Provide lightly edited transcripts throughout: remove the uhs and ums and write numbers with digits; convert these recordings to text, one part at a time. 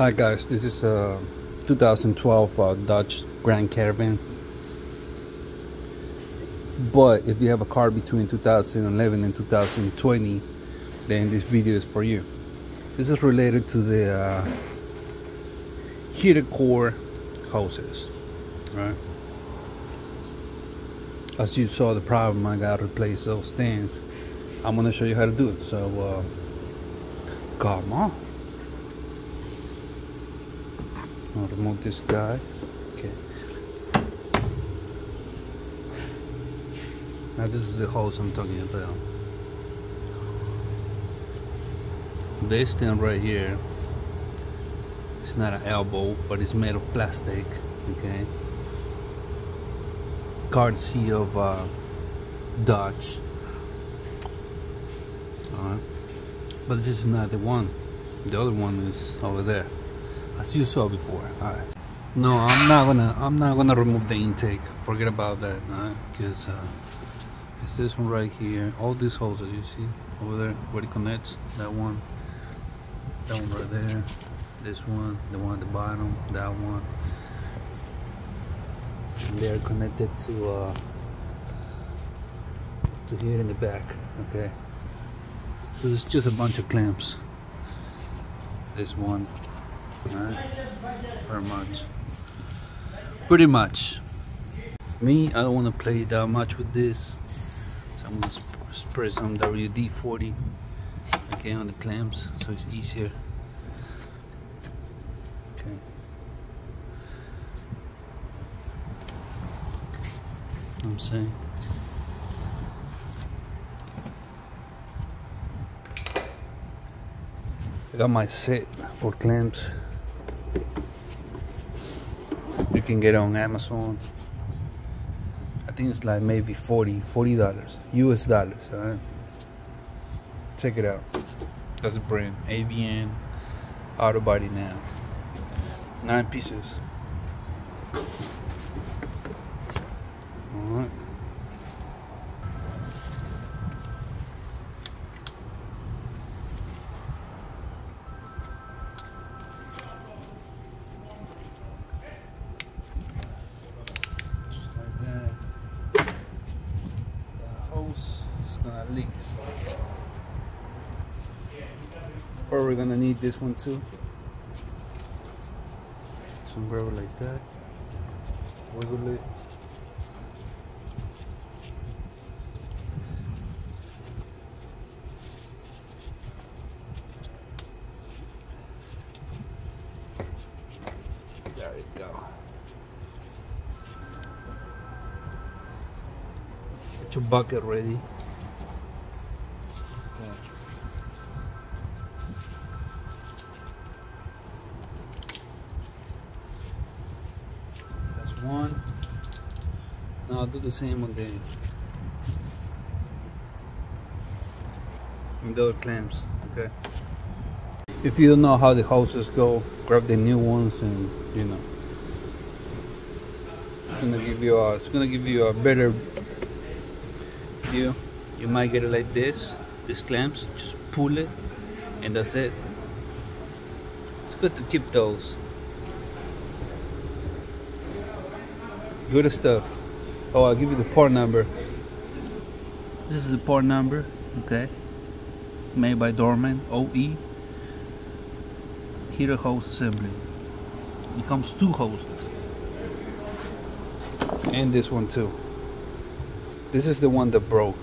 Hi guys, this is a 2012 Dodge Grand Caravan. But if you have a car between 2011 and 2020, then this video is for you. This is related to the heated core hoses, right? As you saw the problem, I got to replace those stands. I'm gonna show you how to do it. So come on. I'll remove this guy. Okay. Now this is the hose I'm talking about. This thing right here, it's not an elbow, but it's made of plastic. Okay. Courtesy of Dodge. Alright. But this is not the one. The other one is over there, as you saw before. Alright. No, I'm not gonna remove the intake. Forget about that, because it's this one right here. All these holes that you see over there where it connects. That one right there. This one, the one at the bottom, that one. And they're connected to here in the back. Okay. So it's just a bunch of clamps. This one. Alright. Pretty much. Me, I don't want to play that much with this, so I'm gonna spray some WD-40 okay on the clamps so it's easier. Okay. I'm saying. I got my set for clamps. You can get it on Amazon. I think it's like maybe $40 US dollars. Alright, check it out. That's a brand, AVN Auto Body now. 9 pieces. Alright. Leaks. Probably gonna need this one too. Some rubber like that. Wiggle it. There you go. Get your bucket ready. One. Now I'll do the same on the other clamps. Okay. If you don't know how the hoses go, grab the new ones, and you know it's gonna give you a better view. You might get it like this. These clamps, just pull it, and that's it. It's good to keep those. Good stuff. Oh, I'll give you the part number. This is the part number, okay? Made by Dorman, OE. Heater hose assembly. It comes 2 hoses. And this one too. This is the one that broke.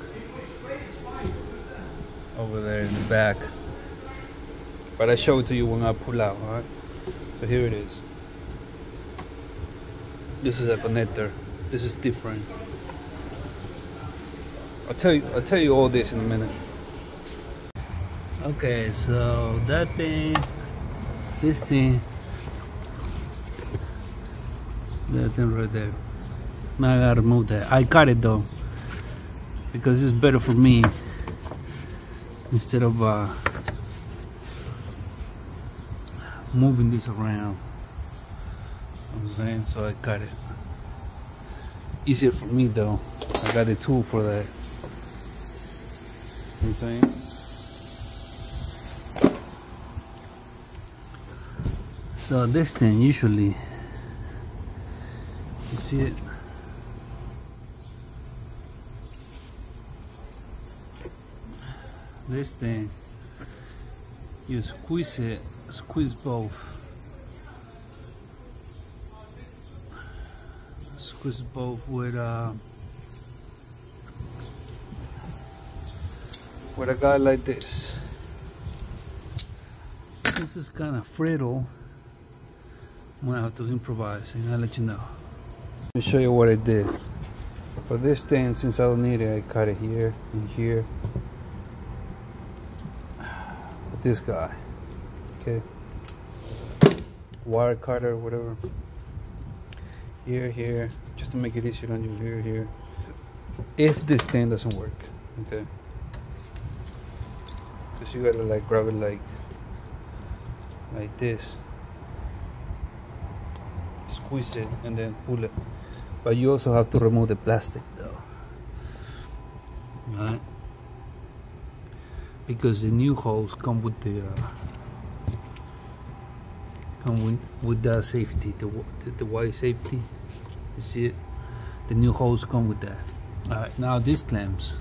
Over there in the back. But I show it to you when I pull out, alright? So here it is. This is a connector. This is different. I'll tell you all this in a minute. Okay, so that thing, this thing, that thing right there. Now I gotta remove that. I got it though, because it's better for me instead of moving this around. I'm saying, so I cut it. Easier for me though. I got a tool for that. You know what I'm saying? So this thing usually, you see it, this thing, you squeeze it, squeeze both, with a guy like this. This is kind of brittle. I'm gonna have to improvise and I'll let you know. Let me show you what I did. For this thing, since I don't need it, I cut it here and here. With this guy, okay. Wire cutter, whatever. Here, just to make it easier on you. Here. If this thing doesn't work, okay. Because you gotta like grab it like this. Squeeze it and then pull it, but you also have to remove the plastic though, right? Because the new holes come with the with the safety, the white safety. You see it? The new holes come with that. All right, now this clamps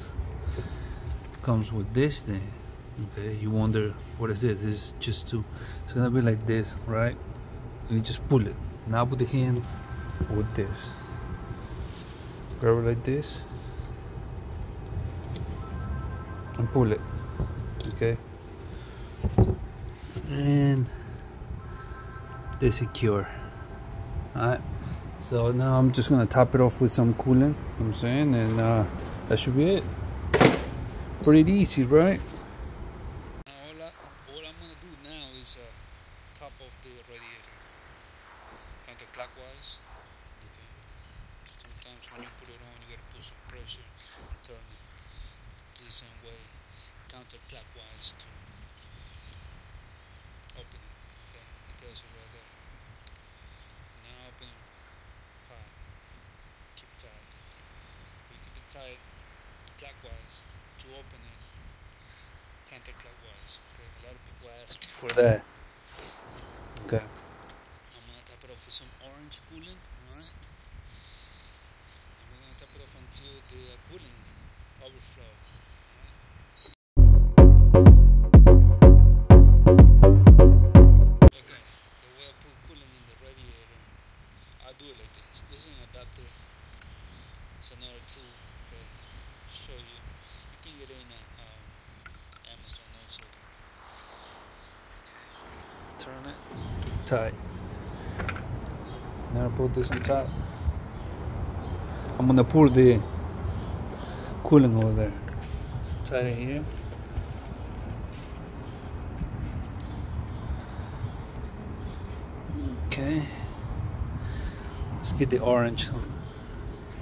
comes with this thing. Okay, you wonder what is this? This is just it's gonna be like this, right? And you just pull it. Now put the hand with this. Grab it like this and pull it. Okay. And they secure. Alright. So now I'm just gonna top it off with some coolant, you know what I'm saying, and that should be it. Pretty easy, right? All I'm gonna do now is top off the radiator. Counterclockwise. Okay. Sometimes when you put it on, you gotta put some pressure and turn it. Do the same way, counterclockwise to open it. Okay, it tells you right there. Now open high. Keep tight. You keep it tight clockwise to open it counterclockwise. Okay, a lot of people ask for that. Okay. I'm gonna top it off with some orange coolant, alright? And we're gonna top it off until the coolant overflow. Okay, the way I put coolant in the radiator, I do it like this. This is an adapter. It's another tool. Okay, show you. You can get it in Amazon also. Okay. Turn it tight. Now put this on top. I'm gonna pour the coolant over there. Tight it here. Okay. Let's get the orange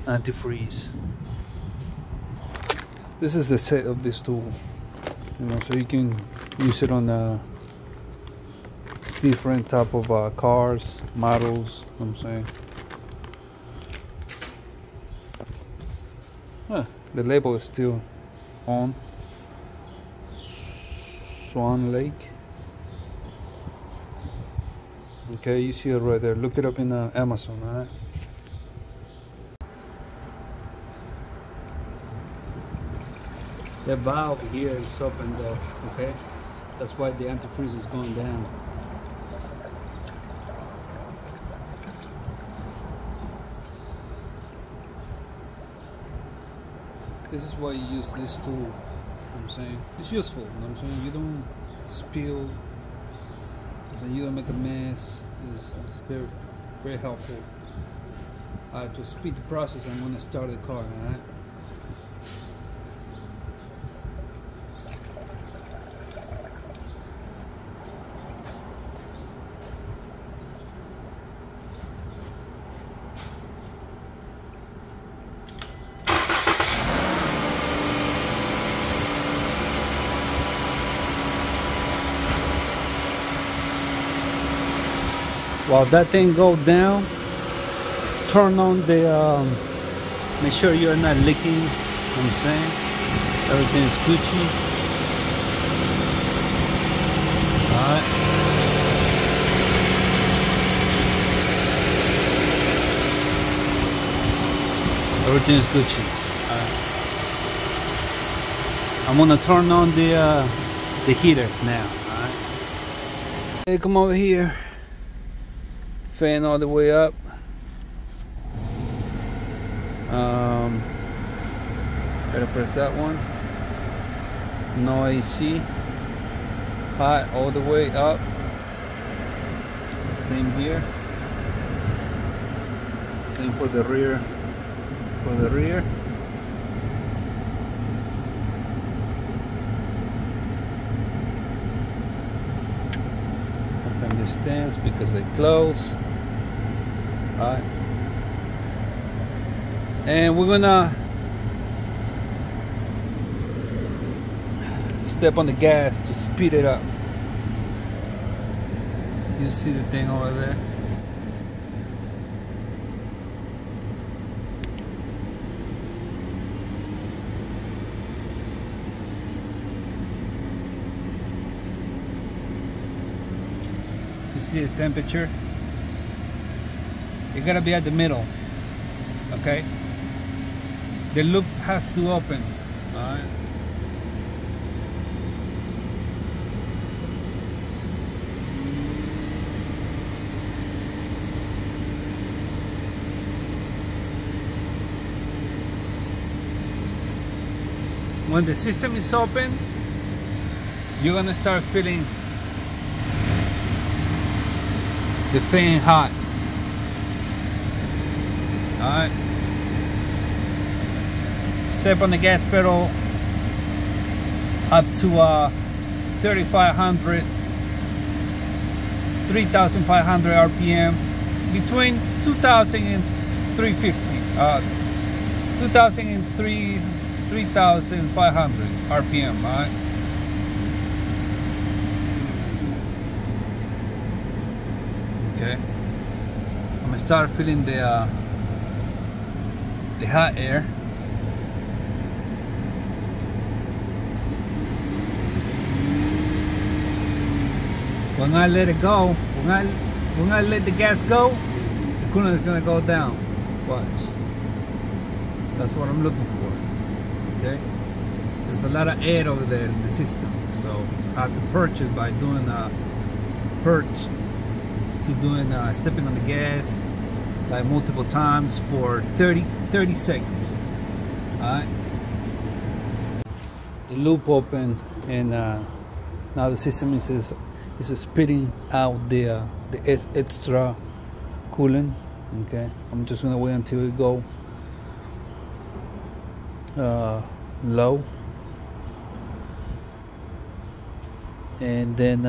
antifreeze. This is the set of this tool, you know, so you can use it on different type of cars, models, you know what I'm saying. The label is still on. Swan Lake. Okay, you see it right there. Look it up in Amazon, alright? The valve here is open though, okay? That's why the antifreeze is going down. This is why you use this tool, you know what I'm saying? It's useful, you know what I'm saying? You don't spill, you don't make a mess. It's very, very helpful. To speed the process, I'm gonna start the car, alright? While that thing goes down, turn on the, make sure you're not leaking, you know what I'm saying? Everything's Gucci. Alright. Everything is Gucci. I'm gonna turn on the heater now. Alright. Okay, come over here. Fan all the way up. Better press that one. No AC. Hot all the way up. Same here. Same for the rear. For the rear. Open the stands because they close. Alright. And we're gonna step on the gas to speed it up. You see the thing over there? You see the temperature? You gotta be at the middle, okay? The loop has to open, alright? When the system is open, you're gonna start feeling the fan hot. Alright. Step on the gas pedal up to 3,500 RPM, between 2,000 and 350, 2,000 and 3,500 RPM. Alright. Okay. I'm gonna start feeling the hot air. When I let it go, when I let the gas go, the coolant is gonna go down. Watch. That's what I'm looking for. Okay. There's a lot of air over there in the system, so I have to purge it by doing a purge, stepping on the gas like multiple times for 30 seconds. Alright. The loop opened, and now the system is spitting out the extra coolant. Okay, I'm just gonna wait until it go low, and then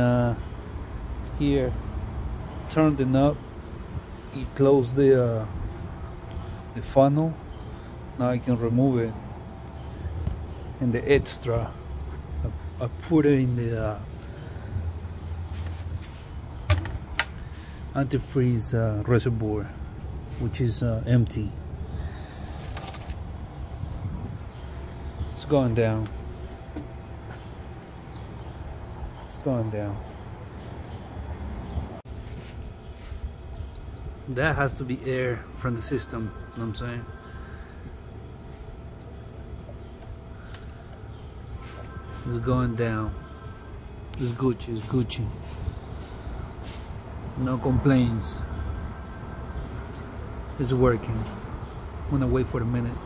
here turn the knob. It close the funnel. Now I can remove it, and the extra I put it in the antifreeze reservoir, which is empty. It's going down. It's going down. That has to be air from the system, you know what I'm saying? It's going down. It's Gucci, it's Gucci. No complaints. It's working. I'm gonna wait for a minute.